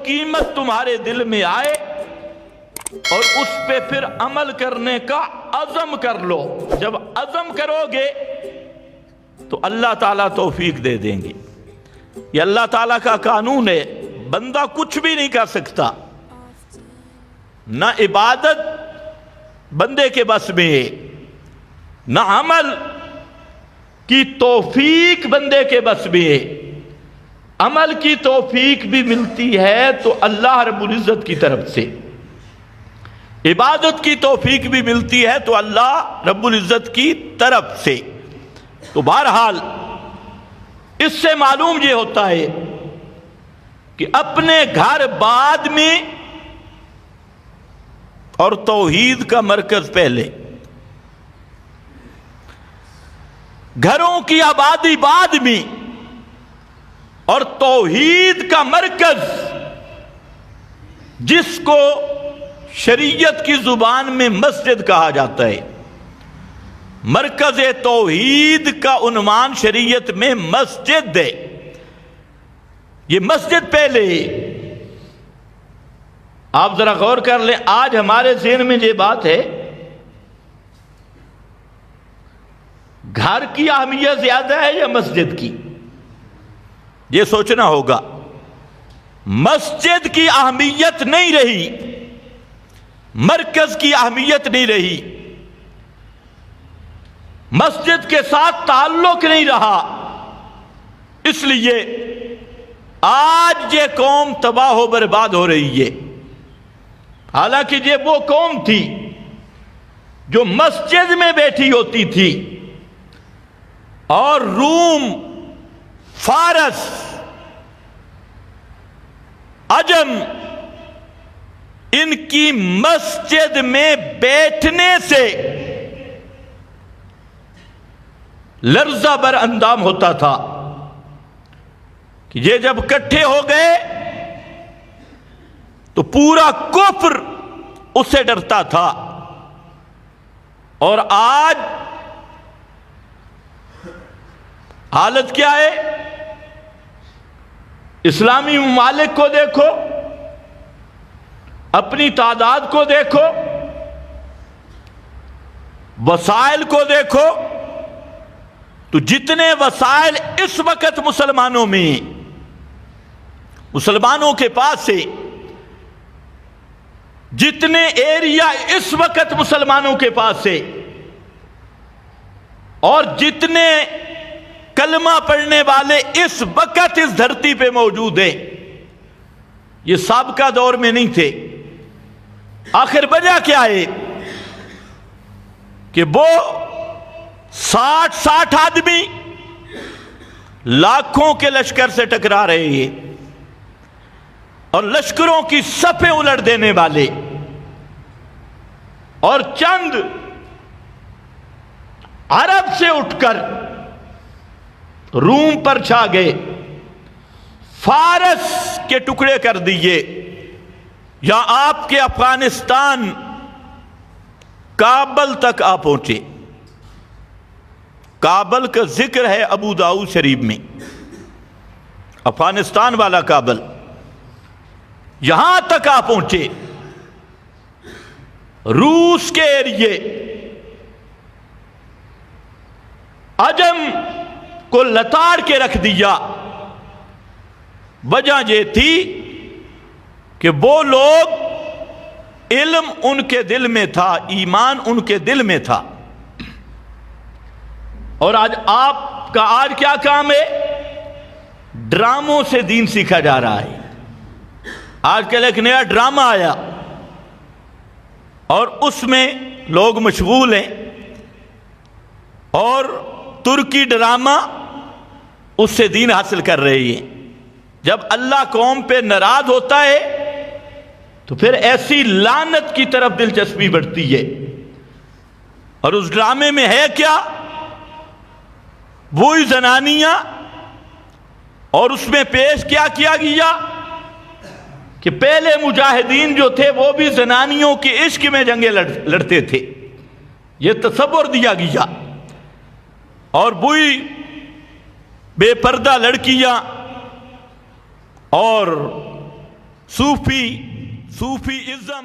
قیمت تمہارے دل میں آئے اور اس پہ پھر عمل کرنے کا عزم کر لو. جب عزم کرو گے تو اللہ تعالیٰ توفیق دے دیں گے. یہ اللہ تعالیٰ کا قانون ہے. بندہ کچھ بھی نہیں کر سکتا، نہ عبادت بندے کے بس میں ہے، نہ عمل کی توفیق بندے کے بس میں ہے. عمل کی توفیق بھی ملتی ہے تو اللہ رب العزت کی طرف سے، عبادت کی توفیق بھی ملتی ہے تو اللہ رب العزت کی طرف سے. تو بہرحال اس سے معلوم یہ ہوتا ہے کہ اپنے گھر بعد میں اور توحید کا مرکز پہلے. گھروں کی آبادی بعد میں اور توحید کا مرکز، جس کو شریعت کی زبان میں مسجد کہا جاتا ہے. مرکز توحید کا عنوان شریعت میں مسجد ہے. یہ مسجد پہلے. آپ ذرا غور کر لیں، آج ہمارے ذہن میں یہ بات ہے گھر کی اہمیت زیادہ ہے یا مسجد کی؟ یہ سوچنا ہوگا. مسجد کی اہمیت نہیں رہی، مرکز کی اہمیت نہیں رہی، مسجد کے ساتھ تعلق نہیں رہا. اس لیے آج یہ قوم تباہ و برباد ہو رہی ہے. حالانکہ یہ وہ قوم تھی جو مسجد میں بیٹھی ہوتی تھی، اور روم، فارس، عجم ان کی مسجد میں بیٹھنے سے لرزہ بر اندام ہوتا تھا کہ یہ جب اکٹھے ہو گئے تو پورا کفر اس سے ڈرتا تھا. اور آج حالت کیا ہے؟ اسلامی ممالک کو دیکھو، اپنی تعداد کو دیکھو، وسائل کو دیکھو، تو جتنے وسائل اس وقت مسلمانوں کے پاس سے، جتنے ایریا اس وقت مسلمانوں کے پاس سے، اور جتنے کلمہ پڑھنے والے اس وقت اس دھرتی پہ موجود ہیں، یہ سابقہ دور میں نہیں تھے. آخر وجہ کیا ہے کہ وہ 60 آدمی لاکھوں کے لشکر سے ٹکرا رہے ہیں، اور لشکروں کی صفیں الٹ دینے والے، اور چند عرب سے اٹھ کر روم پر چھا گئے، فارس کے ٹکڑے کر دیے، یا آپ کے افغانستان کابل تک آ پہنچے. کابل کا ذکر ہے ابو داؤد شریف میں، افغانستان والا کابل، یہاں تک آ پہنچے. روس کے ایریے، عجم کو لتاڑ کے رکھ دیا. وجہ یہ تھی کہ وہ لوگ، علم ان کے دل میں تھا، ایمان ان کے دل میں تھا. اور آج آپ کا کیا کام ہے؟ ڈراموں سے دین سیکھا جا رہا ہے. آج کل ایک نیا ڈرامہ آیا اور اس میں لوگ مشغول ہیں، اور ترکی ڈرامہ اس سے دین حاصل کر رہے ہیں. جب اللہ قوم پہ ناراض ہوتا ہے تو پھر ایسی لعنت کی طرف دلچسپی بڑھتی ہے. اور اس ڈرامے میں ہے کیا؟ وہی زنانیاں، اور اس میں پیش کیا گیا کہ پہلے مجاہدین جو تھے وہ بھی زنانیوں کے عشق میں جنگیں لڑتے تھے. یہ تصور دیا گیا. اور وہی بے پردہ لڑکیاں اور صوفی ازم